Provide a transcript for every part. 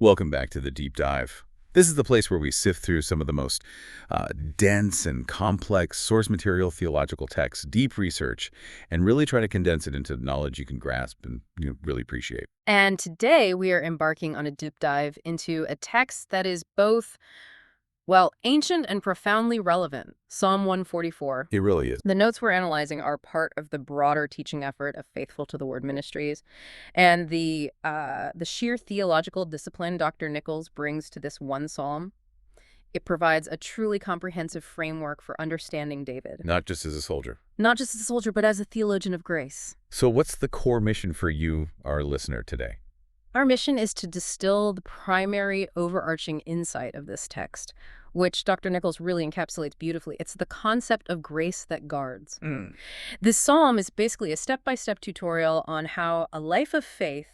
Welcome back to the Deep Dive. This is the place where we sift through some of the most dense and complex source material theological texts, deep research, and really try to condense it into knowledge you can grasp and really appreciate. And today we are embarking on a deep dive into a text that is both, well, ancient and profoundly relevant, Psalm 144. It really is. The notes we're analyzing are part of the broader teaching effort of Faithful to the Word Ministries, and the sheer theological discipline Dr. Nichols brings to this one psalm. It provides a truly comprehensive framework for understanding David. Not just as a soldier. Not just as a soldier, but as a theologian of grace. So what's the core mission for you, our listener, today? Our mission is to distill the primary overarching insight of this text, which Dr. Nichols really encapsulates beautifully. It's the concept of grace that guards. This psalm is basically a step-by-step tutorial on how a life of faith,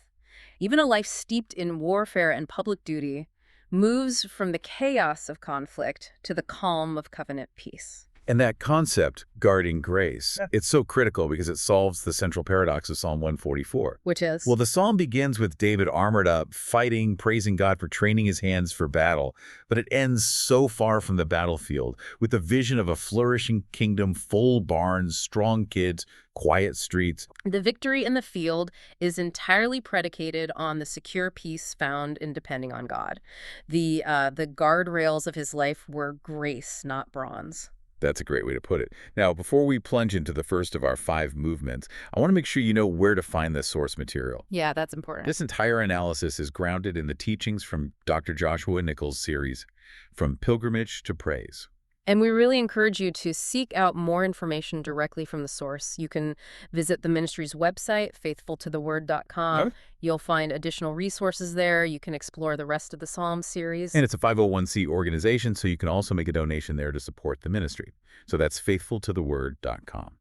even a life steeped in warfare and public duty, moves from the chaos of conflict to the calm of covenant peace. And that concept, guarding grace, it's so critical because it solves the central paradox of Psalm 144. Which is? Well, the psalm begins with David armored up, fighting, praising God for training his hands for battle. But it ends so far from the battlefield, with the vision of a flourishing kingdom, full barns, strong kids, quiet streets. The victory in the field is entirely predicated on the secure peace found in depending on God. The guardrails of his life were grace, not bronze. That's a great way to put it. Now, before we plunge into the first of our 5 movements, I want to make sure you know where to find this source material. Yeah, that's important. This entire analysis is grounded in the teachings from Dr. Joshua Nichols' series, From Pilgrimage to Praise. And we really encourage you to seek out more information directly from the source. You can visit the ministry's website, faithfultotheword.com. Okay. You'll find additional resources there. You can explore the rest of the Psalm series. And it's a 501c organization, so you can also make a donation there to support the ministry. So that's faithfultotheword.com.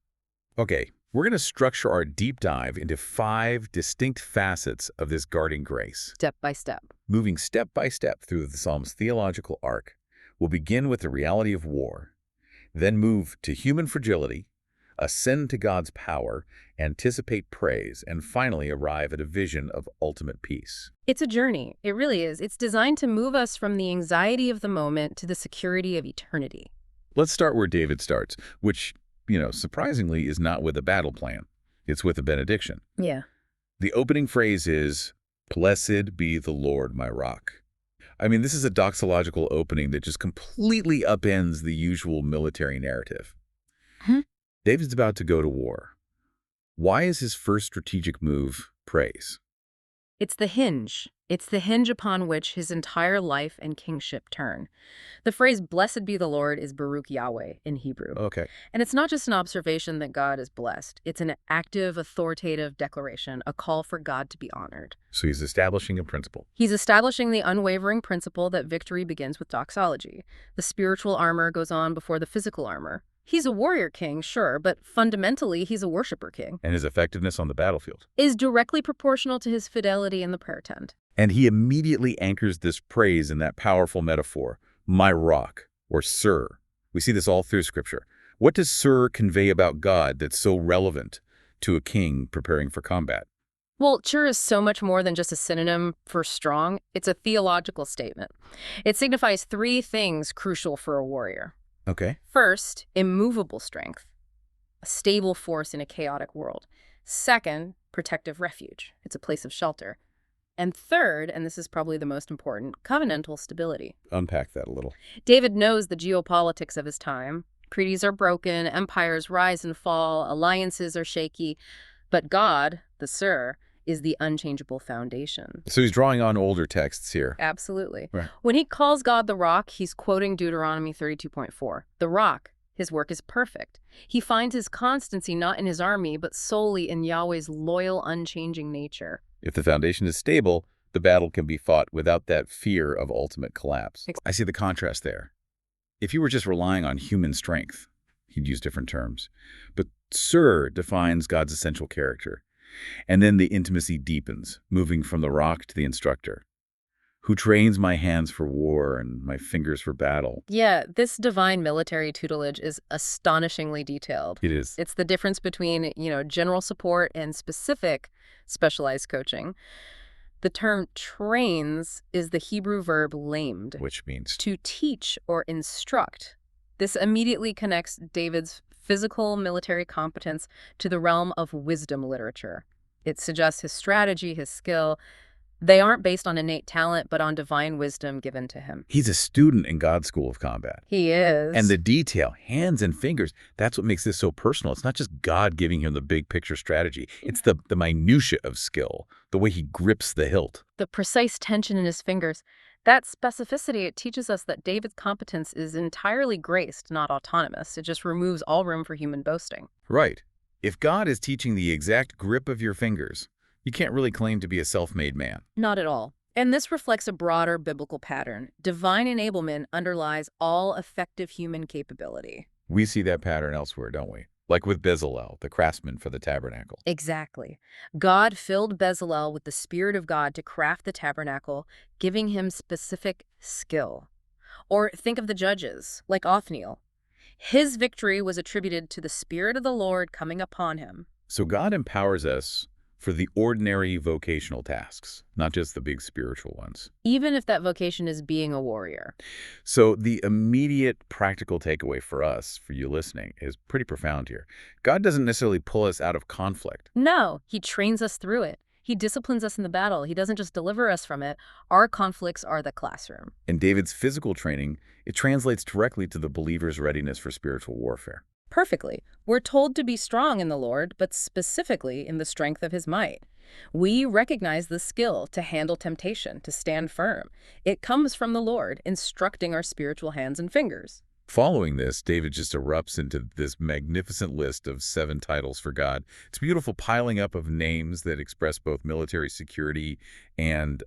Okay, we're going to structure our deep dive into 5 distinct facets of this guarding grace. Step by step. Moving step by step through the Psalm's theological arc. We'll begin with the reality of war, then move to human fragility, ascend to God's power, anticipate praise, and finally arrive at a vision of ultimate peace. It's a journey. It really is. It's designed to move us from the anxiety of the moment to the security of eternity. Let's start where David starts, which, surprisingly is not with a battle plan. It's with a benediction. Yeah. The opening phrase is, "Blessed be the Lord, my rock." I mean, this is a doxological opening that just completely upends the usual military narrative. David's about to go to war. Why is his first strategic move praise? It's the hinge. It's the hinge upon which his entire life and kingship turn. The phrase, "Blessed be the Lord," is Baruch Yahweh in Hebrew. Okay. And it's not just an observation that God is blessed. It's an active, authoritative declaration, a call for God to be honored. So he's establishing a principle. He's establishing the unwavering principle that victory begins with doxology. The spiritual armor goes on before the physical armor. He's a warrior king, sure, but fundamentally he's a worshiper king. And his effectiveness on the battlefield. Is directly proportional to his fidelity in the prayer tent. And he immediately anchors this praise in that powerful metaphor, my rock, or Sir. We see this all through Scripture. What does Sir convey about God that's so relevant to a king preparing for combat? Well, Chur is so much more than just a synonym for strong. It's a theological statement. It signifies 3 things crucial for a warrior. Okay. First, immovable strength, a stable force in a chaotic world. Second, protective refuge. It's a place of shelter. And third, and this is probably the most important, covenantal stability. Unpack that a little. David knows the geopolitics of his time. Treaties are broken, empires rise and fall, alliances are shaky. But God, the Sir, is the unchangeable foundation. So he's drawing on older texts here. Absolutely. Right. When he calls God the rock, he's quoting Deuteronomy 32.4. The rock, his work is perfect. He finds his constancy not in his army, but solely in Yahweh's loyal, unchanging nature. If the foundation is stable, the battle can be fought without that fear of ultimate collapse. I see the contrast there. If you were just relying on human strength, he'd use different terms. But Sir defines God's essential character. And then the intimacy deepens, moving from the rock to the instructor, who trains my hands for war and my fingers for battle. Yeah, this divine military tutelage is astonishingly detailed. It is. It's the difference between, general support and specific specialized coaching. The term trains is the Hebrew verb lamed, which means to teach or instruct. This immediately connects David's physical military competence to the realm of wisdom literature. It suggests his strategy, his skill. They aren't based on innate talent, but on divine wisdom given to him. he's a student in God's school of combat. He is. And the detail, hands and fingers, that's what makes this so personal. It's not just God giving him the big picture strategy. It's the minutia of skill, the way he grips the hilt. The precise tension in his fingers. That specificity, it teaches us that David's competence is entirely graced, not autonomous. It just removes all room for human boasting. Right. If God is teaching the exact grip of your fingers, you can't really claim to be a self-made man. Not at all. And this reflects a broader biblical pattern. Divine enablement underlies all effective human capability. We see that pattern elsewhere, don't we? Like with Bezalel, the craftsman for the tabernacle. Exactly. God filled Bezalel with the Spirit of God to craft the tabernacle, giving him specific skill. Or think of the judges, like Othniel. His victory was attributed to the Spirit of the Lord coming upon him. So God empowers us for the ordinary vocational tasks, not just the big spiritual ones. Even if that vocation is being a warrior. So the immediate practical takeaway for us, for you listening, is pretty profound here. God doesn't necessarily pull us out of conflict. No, he trains us through it. He disciplines us in the battle. He doesn't just deliver us from it. Our conflicts are the classroom. In David's physical training, it translates directly to the believer's readiness for spiritual warfare. Perfectly. We're told to be strong in the Lord, but specifically in the strength of his might. We recognize the skill to handle temptation, to stand firm. It comes from the Lord, instructing our spiritual hands and fingers. Following this, David just erupts into this magnificent list of 7 titles for God. It's a beautiful piling up of names that express both military security and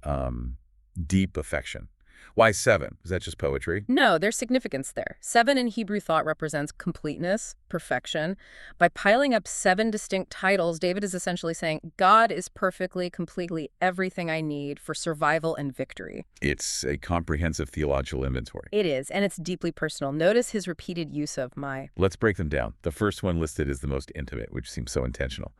deep affection. Why 7? Is that just poetry? No, there's significance there. 7 in Hebrew thought represents completeness, perfection. By piling up 7 distinct titles, David is essentially saying, God is perfectly, completely everything I need for survival and victory. It's a comprehensive theological inventory. It is, and it's deeply personal. Notice his repeated use of my. Let's break them down. The first one listed is the most intimate, which seems so intentional.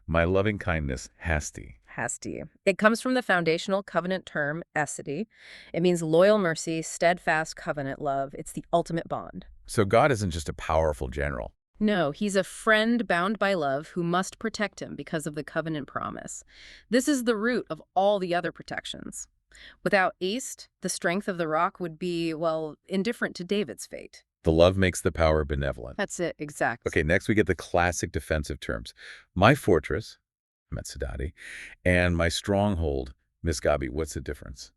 My loving kindness, Hasti. Hasti. It comes from the foundational covenant term, esity. It means loyal mercy, steadfast covenant love. It's the ultimate bond. So God isn't just a powerful general. No, he's a friend bound by love who must protect him because of the covenant promise. This is the root of all the other protections. Without Est, the strength of the rock would be, well, indifferent to David's fate. The love makes the power benevolent. That's it, exact. Okay, next we get the classic defensive terms. My fortress, Metzidati, and my stronghold, Misgabi. What's the difference?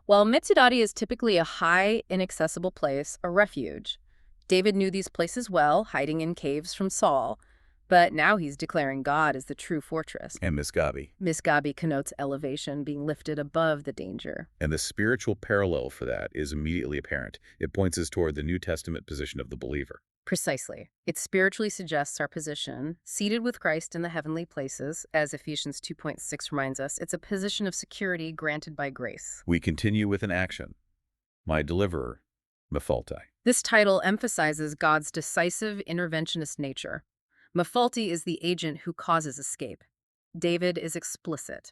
Well, Metzidati is typically a high, inaccessible place, a refuge. David knew these places well, hiding in caves from Saul. But now he's declaring God as the true fortress. And Misgabi. Misgabi connotes elevation, being lifted above the danger. And the spiritual parallel for that is immediately apparent. It points us toward the New Testament position of the believer. Precisely. It spiritually suggests our position, seated with Christ in the heavenly places, as Ephesians 2:6 reminds us. It's a position of security granted by grace. We continue with an action. My deliverer, Mephalti. This title emphasizes God's decisive interventionist nature. Mephalti is the agent who causes escape. David is explicit.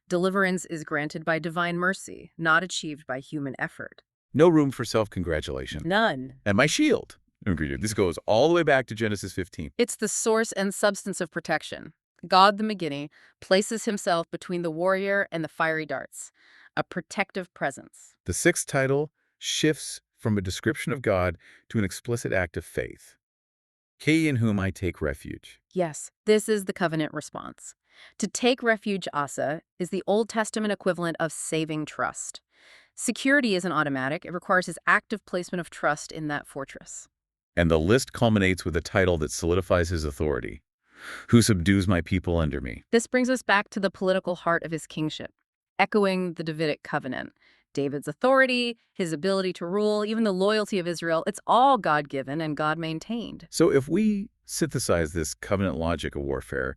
Deliverance is granted by divine mercy, not achieved by human effort. No room for self-congratulation. None. And my shield. This goes all the way back to Genesis 15. It's the source and substance of protection. God the Megiddo places himself between the warrior and the fiery darts, a protective presence. The 6th title shifts from a description of God to an explicit act of faith. He in whom I take refuge. Yes, this is the covenant response. To take refuge, Asa, is the Old Testament equivalent of saving trust. Security isn't automatic. It requires his active placement of trust in that fortress. And the list culminates with a title that solidifies his authority. Who subdues my people under me. This brings us back to the political heart of his kingship, echoing the Davidic covenant. David's authority, his ability to rule, even the loyalty of Israel, it's all God-given and God-maintained. So if we synthesize this covenant logic of warfare,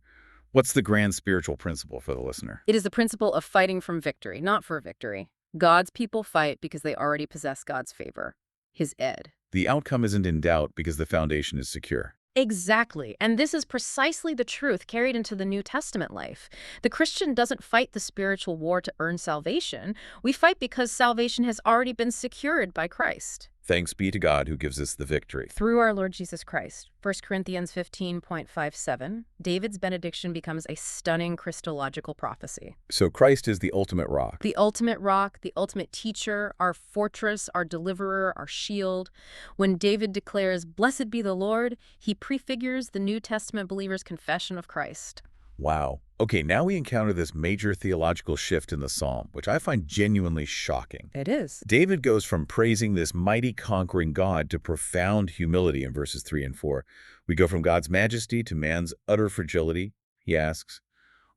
what's the grand spiritual principle for the listener? It is the principle of fighting from victory, not for victory. God's people fight because they already possess God's favor, his ed. The outcome isn't in doubt because the foundation is secure. Exactly. And this is precisely the truth carried into the New Testament life. The Christian doesn't fight the spiritual war to earn salvation. We fight because salvation has already been secured by Christ. Thanks be to God who gives us the victory. Through our Lord Jesus Christ. 1 Corinthians 15:57, David's benediction becomes a stunning Christological prophecy. So Christ is the ultimate rock. The ultimate teacher, our fortress, our deliverer, our shield. When David declares, "Blessed be the Lord," he prefigures the New Testament believer's confession of Christ. Wow. Okay, now we encounter this major theological shift in the psalm, which I find genuinely shocking. It is. David goes from praising this mighty conquering God to profound humility in verses 3 and 4. We go from God's majesty to man's utter fragility. He asks,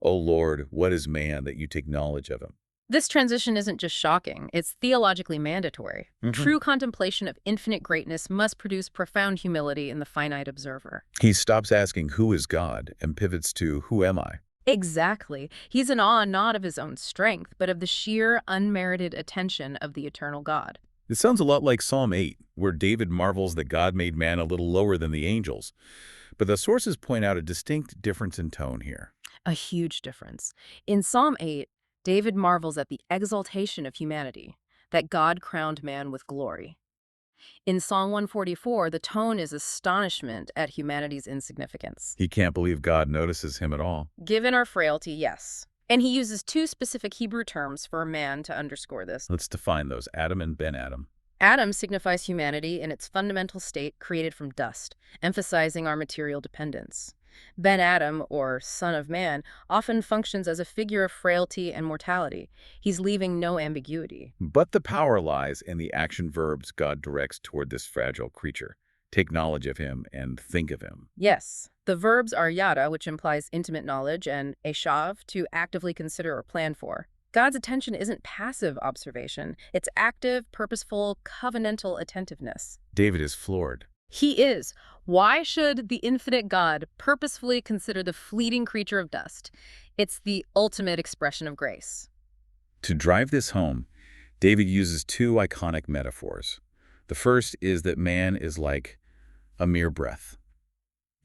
"O Lord, what is man that you take knowledge of him?" This transition isn't just shocking, it's theologically mandatory. True contemplation of infinite greatness must produce profound humility in the finite observer. He stops asking, "Who is God?" and pivots to, "Who am I?" Exactly. He's in awe not of his own strength, but of the sheer, unmerited attention of the eternal God. It sounds a lot like Psalm 8, where David marvels that God made man a little lower than the angels. But the sources point out a distinct difference in tone here. A huge difference. In Psalm 8, David marvels at the exaltation of humanity, that God crowned man with glory. In Psalm 144, the tone is astonishment at humanity's insignificance. He can't believe God notices him at all. Given our frailty, yes. And he uses two specific Hebrew terms for a man to underscore this. Let's define those, Adam and Ben Adam. Adam signifies humanity in its fundamental state created from dust, emphasizing our material dependence. Ben Adam, or Son of Man, often functions as a figure of frailty and mortality. He's leaving no ambiguity. But the power lies in the action verbs God directs toward this fragile creature. Take knowledge of him and think of him. Yes, the verbs are yada, which implies intimate knowledge, and eshav, to actively consider or plan for. God's attention isn't passive observation. It's active, purposeful, covenantal attentiveness. David is floored. He is. Why should the infinite God purposefully consider the fleeting creature of dust? It's the ultimate expression of grace. To drive this home, David uses two iconic metaphors. The first is that man is like a mere breath.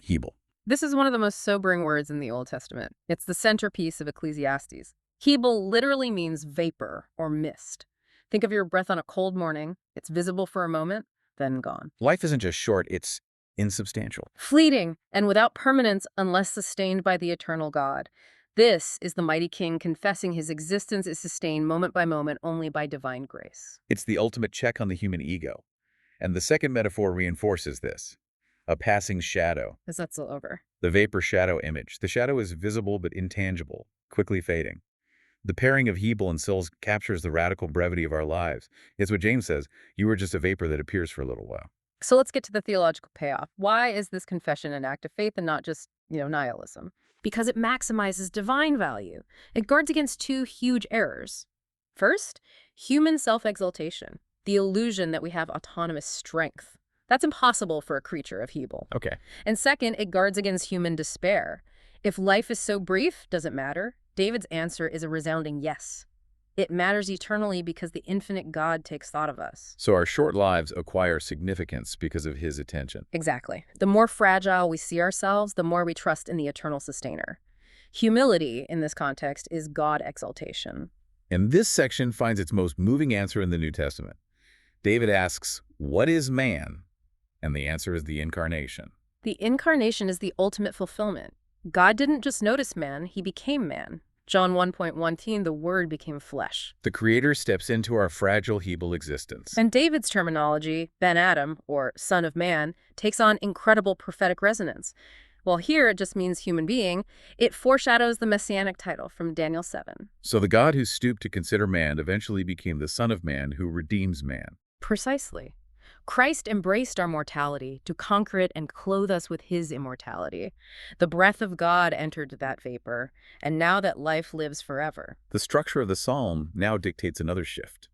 Hebel. This is one of the most sobering words in the Old Testament. It's the centerpiece of Ecclesiastes. Hebel literally means vapor or mist. Think of your breath on a cold morning. It's visible for a moment, then gone. Life isn't just short, it's insubstantial. Fleeting and without permanence unless sustained by the eternal God. This is the mighty king confessing his existence is sustained moment by moment only by divine grace. It's the ultimate check on the human ego. And the second metaphor reinforces this. A passing shadow. Is that still over? The vapor shadow image. The shadow is visible but intangible, quickly fading. The pairing of Hebel and Sills captures the radical brevity of our lives. It's what James says, you are just a vapor that appears for a little while. So let's get to the theological payoff. Why is this confession an act of faith and not just, nihilism? Because it maximizes divine value. It guards against two huge errors. First, human self-exaltation, the illusion that we have autonomous strength. That's impossible for a creature of Hebel. Okay. And second, it guards against human despair. If life is so brief, does it matter? David's answer is a resounding yes. It matters eternally because the infinite God takes thought of us. So our short lives acquire significance because of his attention. Exactly. The more fragile we see ourselves, the more we trust in the eternal sustainer. Humility, in this context, is God exaltation. And this section finds its most moving answer in the New Testament. David asks, "What is man?" And the answer is the incarnation. The incarnation is the ultimate fulfillment. God didn't just notice man, he became man. John 1:1, the Word became flesh. The Creator steps into our fragile Hebel existence. And David's terminology, Ben Adam, or Son of Man, takes on incredible prophetic resonance. While here it just means human being, it foreshadows the messianic title from Daniel 7. So the God who stooped to consider man eventually became the Son of Man who redeems man. Precisely. Christ embraced our mortality to conquer it and clothe us with his immortality. The breath of God entered that vapor, and now that life lives forever. The structure of the psalm now dictates another shift.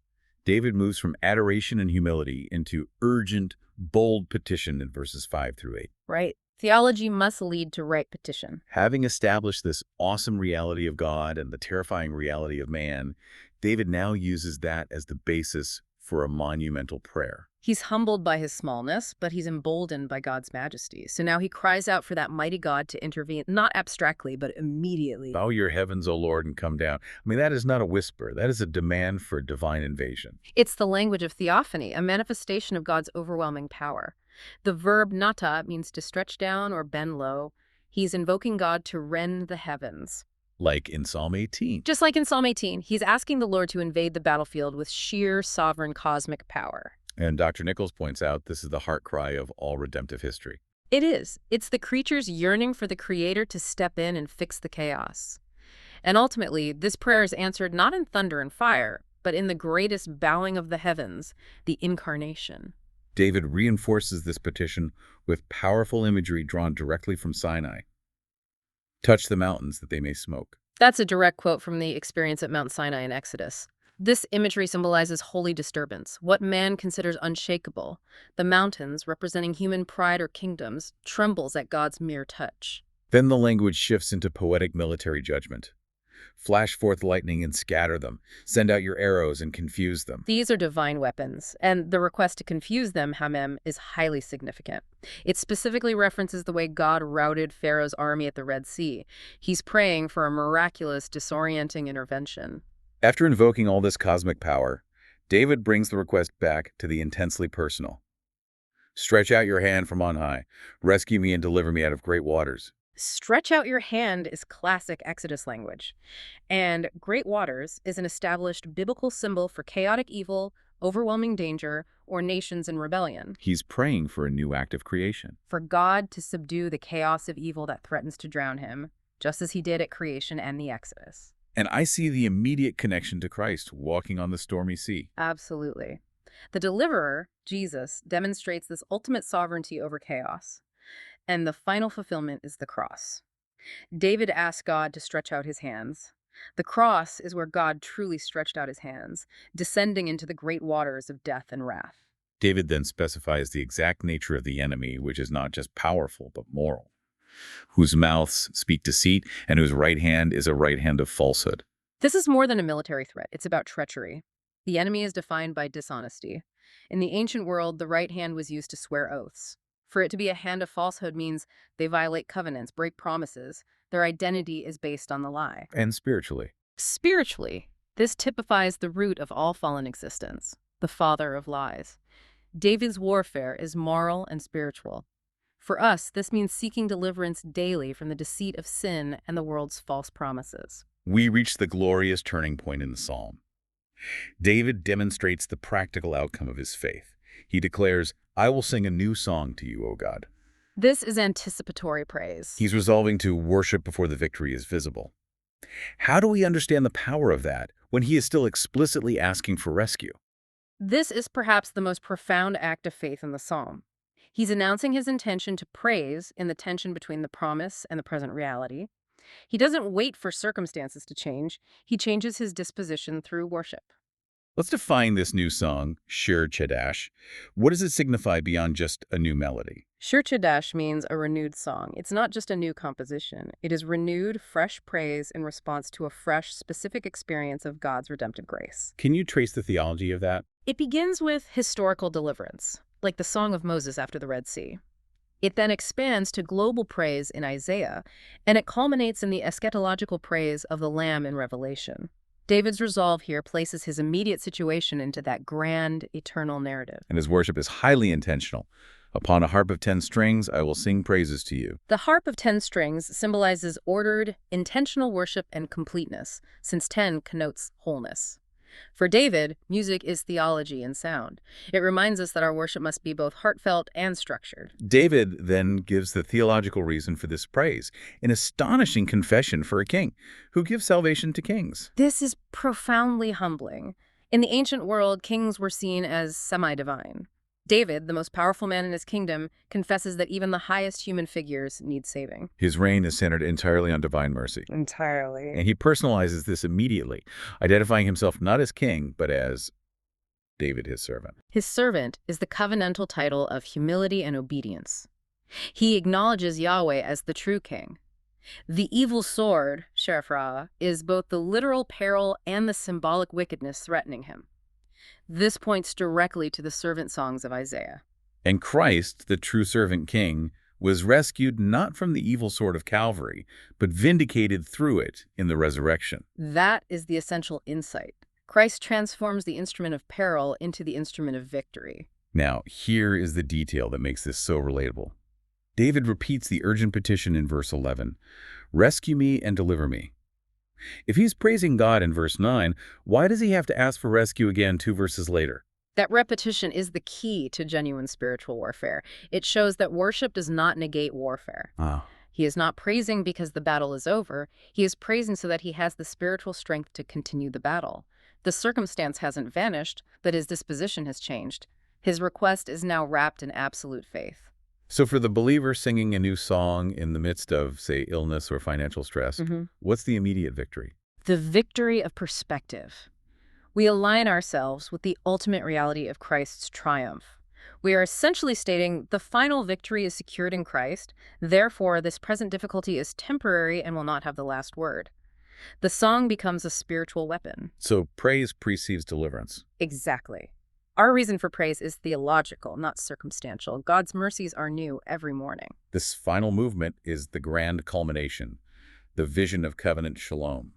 David moves from adoration and humility into urgent, bold petition in verses 5 through 8. Right. Theology must lead to right petition. Having established this awesome reality of God and the terrifying reality of man, David now uses that as the basis for a monumental prayer. He's humbled by his smallness, but he's emboldened by God's majesty. So now he cries out for that mighty God to intervene, not abstractly, but immediately. Bow your heavens, O Lord, and come down. I mean, that is not a whisper. That is a demand for divine invasion. It's the language of theophany, a manifestation of God's overwhelming power. The verb nata means to stretch down or bend low. He's invoking God to rend the heavens. Like in Psalm 18. Just like in Psalm 18, he's asking the Lord to invade the battlefield with sheer sovereign cosmic power. And Dr. Nichols points out this is the heart cry of all redemptive history. It is. It's the creature's yearning for the Creator to step in and fix the chaos. And ultimately, this prayer is answered not in thunder and fire, but in the greatest bowing of the heavens, the incarnation. David reinforces this petition with powerful imagery drawn directly from Sinai. Touch the mountains that they may smoke. That's a direct quote from the experience at Mount Sinai in Exodus. This imagery symbolizes holy disturbance, what man considers unshakable. The mountains, representing human pride or kingdoms, trembles at God's mere touch. Then the language shifts into poetic military judgment. Flash forth lightning and scatter them. Send out your arrows and confuse them. These are divine weapons, and the request to confuse them, Hamem, is highly significant. It specifically references the way God routed Pharaoh's army at the Red Sea. He's praying for a miraculous, disorienting intervention. After invoking all this cosmic power, David brings the request back to the intensely personal. Stretch out your hand from on high. Rescue me and deliver me out of great waters. Stretch out your hand is classic Exodus language. And great waters is an established biblical symbol for chaotic evil, overwhelming danger, or nations in rebellion. He's praying for a new act of creation. For God to subdue the chaos of evil that threatens to drown him, just as he did at creation and the Exodus. And I see the immediate connection to Christ walking on the stormy sea. Absolutely. The deliverer, Jesus, demonstrates this ultimate sovereignty over chaos. And the final fulfillment is the cross. David asked God to stretch out his hands. The cross is where God truly stretched out his hands, descending into the great waters of death and wrath. David then specifies the exact nature of the enemy, which is not just powerful, but moral. Whose mouths speak deceit, and whose right hand is a right hand of falsehood. This is more than a military threat. It's about treachery. The enemy is defined by dishonesty. In the ancient world, the right hand was used to swear oaths. For it to be a hand of falsehood means they violate covenants, break promises. Their identity is based on the lie. And spiritually. Spiritually, this typifies the root of all fallen existence, the father of lies. David's warfare is moral and spiritual. For us, this means seeking deliverance daily from the deceit of sin and the world's false promises. We reach the glorious turning point in the psalm. David demonstrates the practical outcome of his faith. He declares, I will sing a new song to you, O God. This is anticipatory praise. He's resolving to worship before the victory is visible. How do we understand the power of that when he is still explicitly asking for rescue? This is perhaps the most profound act of faith in the psalm. He's announcing his intention to praise in the tension between the promise and the present reality. He doesn't wait for circumstances to change. He changes his disposition through worship. Let's define this new song, Shir Chadash. What does it signify beyond just a new melody? Shir Chadash means a renewed song. It's not just a new composition. It is renewed, fresh praise in response to a fresh, specific experience of God's redemptive grace. Can you trace the theology of that? It begins with historical deliverance, like the Song of Moses after the Red Sea. It then expands to global praise in Isaiah, and it culminates in the eschatological praise of the Lamb in Revelation. David's resolve here places his immediate situation into that grand, eternal narrative. And his worship is highly intentional. Upon a harp of 10 strings, I will sing praises to you. The harp of 10 strings symbolizes ordered, intentional worship and completeness, since 10 connotes wholeness. For David, music is theology and sound. It reminds us that our worship must be both heartfelt and structured. David then gives the theological reason for this praise, an astonishing confession for a king who gives salvation to kings. This is profoundly humbling. In the ancient world, kings were seen as semi-divine. David, the most powerful man in his kingdom, confesses that even the highest human figures need saving. His reign is centered entirely on divine mercy. Entirely. And he personalizes this immediately, identifying himself not as king, but as David, his servant. His servant is the covenantal title of humility and obedience. He acknowledges Yahweh as the true king. The evil sword, Sheriff Ra, is both the literal peril and the symbolic wickedness threatening him. This points directly to the servant songs of Isaiah. And Christ, the true servant king, was rescued not from the evil sword of Calvary, but vindicated through it in the resurrection. That is the essential insight. Christ transforms the instrument of peril into the instrument of victory. Now, here is the detail that makes this so relatable. David repeats the urgent petition in verse 11, "Rescue me and deliver me." If he's praising God in verse 9, why does he have to ask for rescue again 2 verses later? That repetition is the key to genuine spiritual warfare. It shows that worship does not negate warfare. Ah. He is not praising because the battle is over. He is praising so that he has the spiritual strength to continue the battle. The circumstance hasn't vanished, but his disposition has changed. His request is now wrapped in absolute faith. So for the believer singing a new song in the midst of, say, illness or financial stress, what's the immediate victory? The victory of perspective. We align ourselves with the ultimate reality of Christ's triumph. We are essentially stating the final victory is secured in Christ, therefore this present difficulty is temporary and will not have the last word. The song becomes a spiritual weapon. So praise precedes deliverance. Exactly. Our reason for praise is theological, not circumstantial. God's mercies are new every morning. This final movement is the grand culmination, the vision of covenant shalom.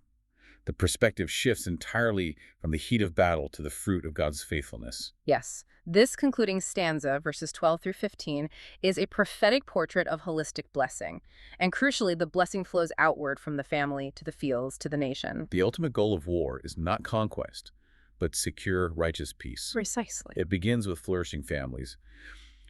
The perspective shifts entirely from the heat of battle to the fruit of God's faithfulness. Yes, this concluding stanza, verses 12 through 15, is a prophetic portrait of holistic blessing. And crucially, the blessing flows outward from the family to the fields to the nation. The ultimate goal of war is not conquest, but secure, righteous peace. Precisely. It begins with flourishing families.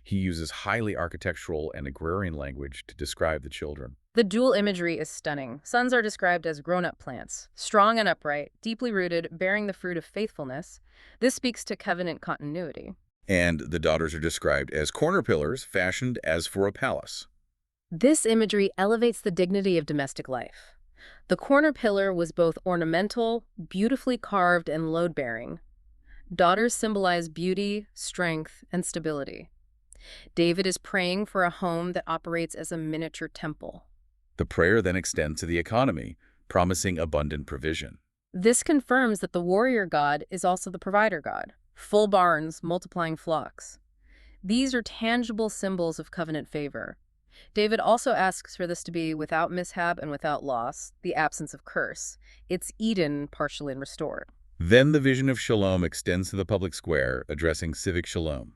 He uses highly architectural and agrarian language to describe the children. The dual imagery is stunning. Sons are described as grown-up plants, strong and upright, deeply rooted, bearing the fruit of faithfulness. This speaks to covenant continuity. And the daughters are described as corner pillars fashioned as for a palace. This imagery elevates the dignity of domestic life. The corner pillar was both ornamental, beautifully carved, and load-bearing. Daughters symbolize beauty, strength, and stability. David is praying for a home that operates as a miniature temple. The prayer then extends to the economy, promising abundant provision. This confirms that the warrior god is also the provider god. Full barns, multiplying flocks. These are tangible symbols of covenant favor. David also asks for this to be without mishap and without loss, the absence of curse. It's Eden partially restored. Then the vision of shalom extends to the public square, addressing civic shalom.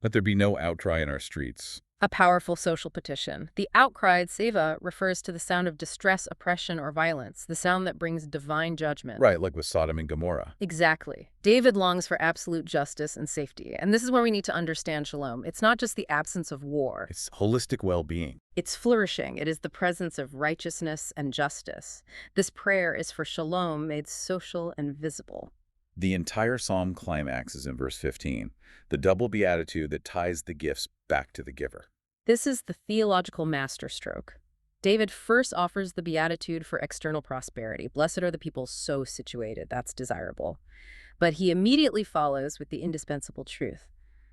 Let there be no outcry in our streets. A powerful social petition. The outcried seva refers to the sound of distress, oppression, or violence, the sound that brings divine judgment. Right, like with Sodom and Gomorrah. Exactly. David longs for absolute justice and safety. And this is where we need to understand shalom. It's not just the absence of war. It's holistic well-being. It's flourishing. It is the presence of righteousness and justice. This prayer is for shalom made social and visible. The entire psalm climaxes in verse 15, the double beatitude that ties the gifts back to the giver. This is the theological masterstroke. David first offers the beatitude for external prosperity. Blessed are the people so situated. That's desirable. But he immediately follows with the indispensable truth.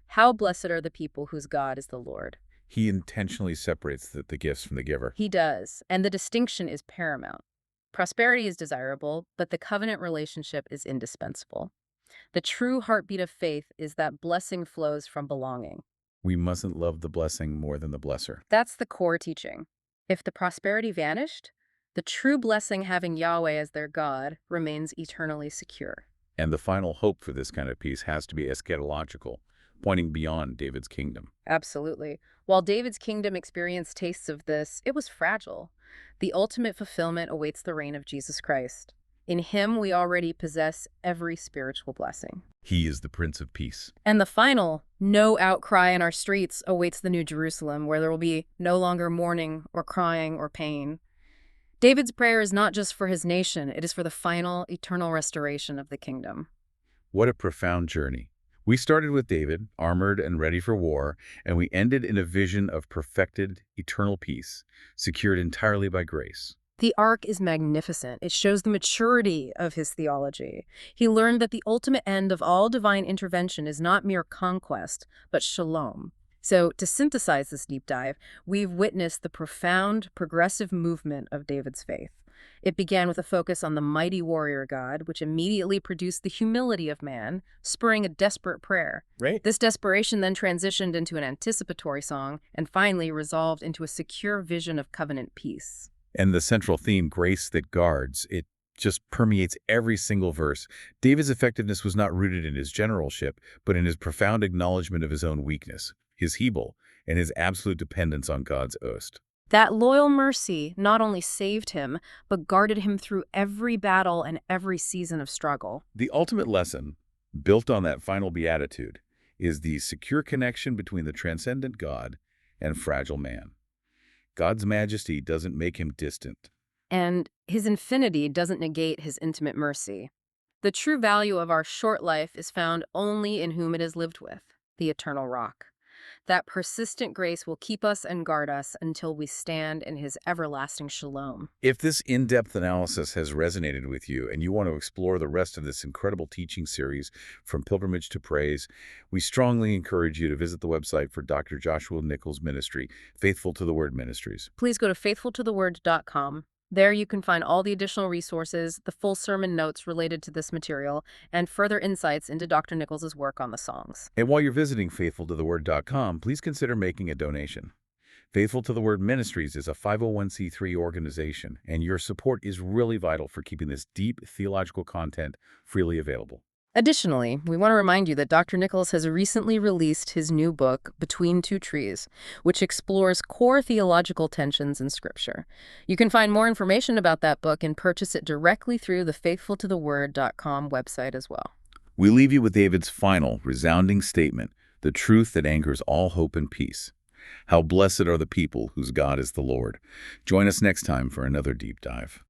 How blessed are the people whose God is the Lord. He intentionally separates the gifts from the giver. He does, and the distinction is paramount. Prosperity is desirable, but the covenant relationship is indispensable. The true heartbeat of faith is that blessing flows from belonging. We mustn't love the blessing more than the blesser. That's the core teaching. If the prosperity vanished, the true blessing, having Yahweh as their God, remains eternally secure. And the final hope for this kind of peace has to be eschatological, pointing beyond David's kingdom. Absolutely. While David's kingdom experienced tastes of this, it was fragile. The ultimate fulfillment awaits the reign of Jesus Christ. In him, we already possess every spiritual blessing. He is the Prince of Peace. And the final, no outcry in our streets, awaits the New Jerusalem, where there will be no longer mourning or crying or pain. David's prayer is not just for his nation, it is for the final, eternal restoration of the kingdom. What a profound journey. We started with David, armored and ready for war, and we ended in a vision of perfected, eternal peace, secured entirely by grace. The arc is magnificent. It shows the maturity of his theology. He learned that the ultimate end of all divine intervention is not mere conquest, but shalom. So, to synthesize this deep dive, we've witnessed the profound, progressive movement of David's faith. It began with a focus on the mighty warrior god, which immediately produced the humility of man, spurring a desperate prayer. Right. This desperation then transitioned into an anticipatory song and finally resolved into a secure vision of covenant peace. And the central theme, grace that guards, it just permeates every single verse. David's effectiveness was not rooted in his generalship, but in his profound acknowledgement of his own weakness, his Hebel, and his absolute dependence on God's ost. That loyal mercy not only saved him, but guarded him through every battle and every season of struggle. The ultimate lesson, built on that final beatitude, is the secure connection between the transcendent God and fragile man. God's majesty doesn't make him distant. And his infinity doesn't negate his intimate mercy. The true value of our short life is found only in whom it is lived with, the eternal rock. That persistent grace will keep us and guard us until we stand in his everlasting shalom. If this in-depth analysis has resonated with you and you want to explore the rest of this incredible teaching series, From Pilgrimage to Praise, we strongly encourage you to visit the website for Dr. Joshua Nichols' ministry, Faithful to the Word Ministries. Please go to faithfultotheword.com. There you can find all the additional resources, the full sermon notes related to this material, and further insights into Dr. Nichols' work on the songs. And while you're visiting faithfultotheword.com, please consider making a donation. Faithful to the Word Ministries is a 501c3 organization, and your support is really vital for keeping this deep theological content freely available. Additionally, we want to remind you that Dr. Nichols has recently released his new book, Between Two Trees, which explores core theological tensions in Scripture. You can find more information about that book and purchase it directly through the faithfultotheword.com website as well. We leave you with David's final, resounding statement, the truth that anchors all hope and peace. How blessed are the people whose God is the Lord. Join us next time for another deep dive.